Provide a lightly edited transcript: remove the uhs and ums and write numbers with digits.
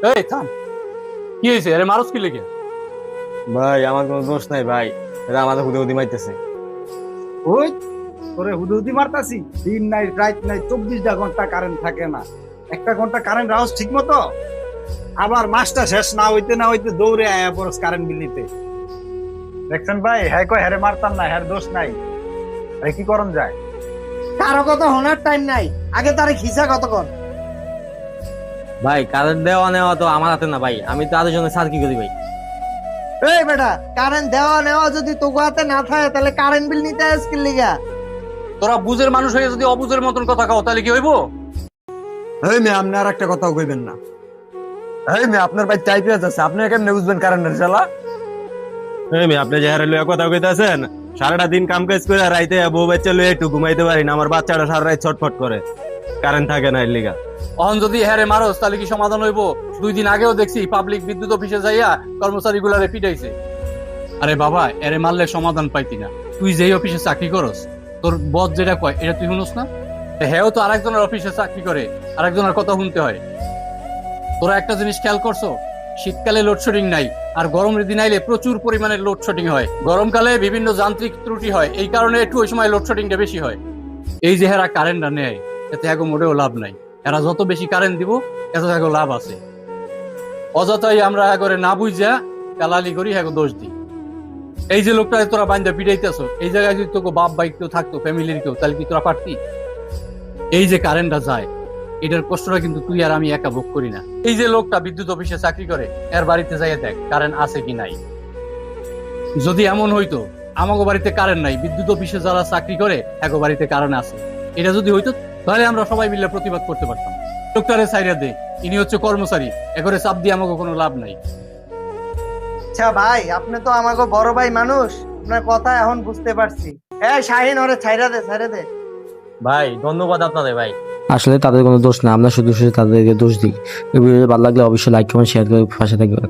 এই থাম, কি হয়েছে? আরে মারস কি লেগে? ভাই আমার কোনো দোষ নাই ভাই, এরা আমাদের হুদে হুদি মাইতেছে। ওই তোরে হুদুহুদি মারতাছি, দিন নাই রাত নাই, 24টা ঘন্টা কারেন্ট থাকে না। একটা ঘন্টা কারেন্ট রাউস ঠিক মতো, আবার মাসটা শেষ না হইতে না হইতে দৌড়ে আয়া পড়স কারেন্ট বিল নিতে। দেখছেন ভাই, হ্যাঁ কয় হ্যারে মারতাম না, হ্যার দোষ নাই। আরে কি করণ যায়? কারো কথা শোনার টাইম নাই, আগে তারে খিসা কতক্ষণ। ভাই কারেন্ট দেওয়া নেওয়া তো আমার হাতে না ভাই, আমি তাদের জন্য সার কি করি ভাই। এই বেটা, কারেন্ট দেওয়া নেওয়া যদি তোকে হাতে না থাকে তাহলে কারেন্ট বিল নিতে আসকিল লিগা। তোরা বুঝের মানুষ হয়ে যদি অবুঝের মতন কথা কও তাহলে কি হইব? এই মেয়ে, আপনি আর একটা কথাও কইবেন না। এই মেয়ে, আপনার ভাই চাই পেঁয়াজ আছে, আপনি কেমনে বুঝবেন কারেন্টের জ্বালা? এই মেয়ে, আপনি যে হারে লইয়া কথা কইতাছেন, সারাটা দিন কাম কাজ করে রাইতে বউ বাচ্চা লইয়া একটু ঘুমাইতে পারি না, আমার বাচ্চাটা সারা রাত ছটফট করে, কারেন্ট থাকে না এর লিগা। অহন যদি হ্যারে মারস তাহলে কি সমাধান হইব? 2 দিন আগেও দেখছি পাবলিক বিদ্যুৎ অফিসে যাইয়া কর্মচারী গুলারে পিটাইছে। আরে বাবা, এরে মারলে সমাধান পাইতি না। তুই যেই অফিসে চাকরি করস, তোর বস যেটা কয় এটা তুই শুনস না? হ্যাঁ, তো আরেকজনের অফিসে চাকরি করে, আরেকজনের কথা শুনতে হয়। তোরা একটা জিনিস খেয়াল করছো, শীতকালে লোডশেডিং নাই, আর গরমের দিন আইলে প্রচুর পরিমাণে লোডশেডিং হয়। গরমকালে বিভিন্ন যান্ত্রিক ত্রুটি হয়, এই কারণে একটু ওই সময় লোডশেডিংটা বেশি হয়। এই যে হেরা কারেন্টটা নেয়, এতে এগো মোটেও লাভ নাই। এরা যত বেশি কারেন্ট দিব এত এগো লাভ আছে। অযথাই আমরা এগরে না বুঝা কালালি করি, এগো দোষ দিই। এই যে লোকটা তোরা বান্ধা পিটাইতেছ, এই জায়গায় যদি তোকে বাপ বাইক কেউ থাকতো, ফ্যামিলির কেউ, তাহলে কি তোরা পারতি? এই যে কারেন্টটা যায়, এটার কষ্টটা কিন্তু তুই আর আমি একা ভোগ করি না। এই যে লোকটা বিদ্যুৎ অফিসে চাকরি করে, এর বাড়িতে যাইয়া দেখ কারেন্ট আছে কি নাই। যদি এমন হইতো আমাগো বাড়িতে কারেন্ট নাই, বিদ্যুৎ অফিসে যারা চাকরি করে এগো বাড়িতে কারেন্ট আছে, এটা যদি হইতো তাহলে আমরা সবাই মিলে প্রতিবাদ করতে পারতাম। লোকটারে সাইরা দে, ইনি হচ্ছে কর্মচারী, এগরে চাপ দিয়ে আমাকে কোনো লাভ নাই। আচ্ছা ভাই, আপনি তো আমাকে বড় ভাই মানুষ, আপনার কথা এখন বুঝতে পারছি। এই শাহিন, ওরে ছাইরা দে, ছাইরা দে। ভাই ধন্যবাদ আপনাদের ভাই। আসলে তাদের কোনো দোষ না, আমরা শুধু শুধু তাদেরকে দোষ দিই। এই ভিডিও ভালো লাগলে অবশ্যই লাইক কমেন্ট শেয়ার করে পাশে থাকবে।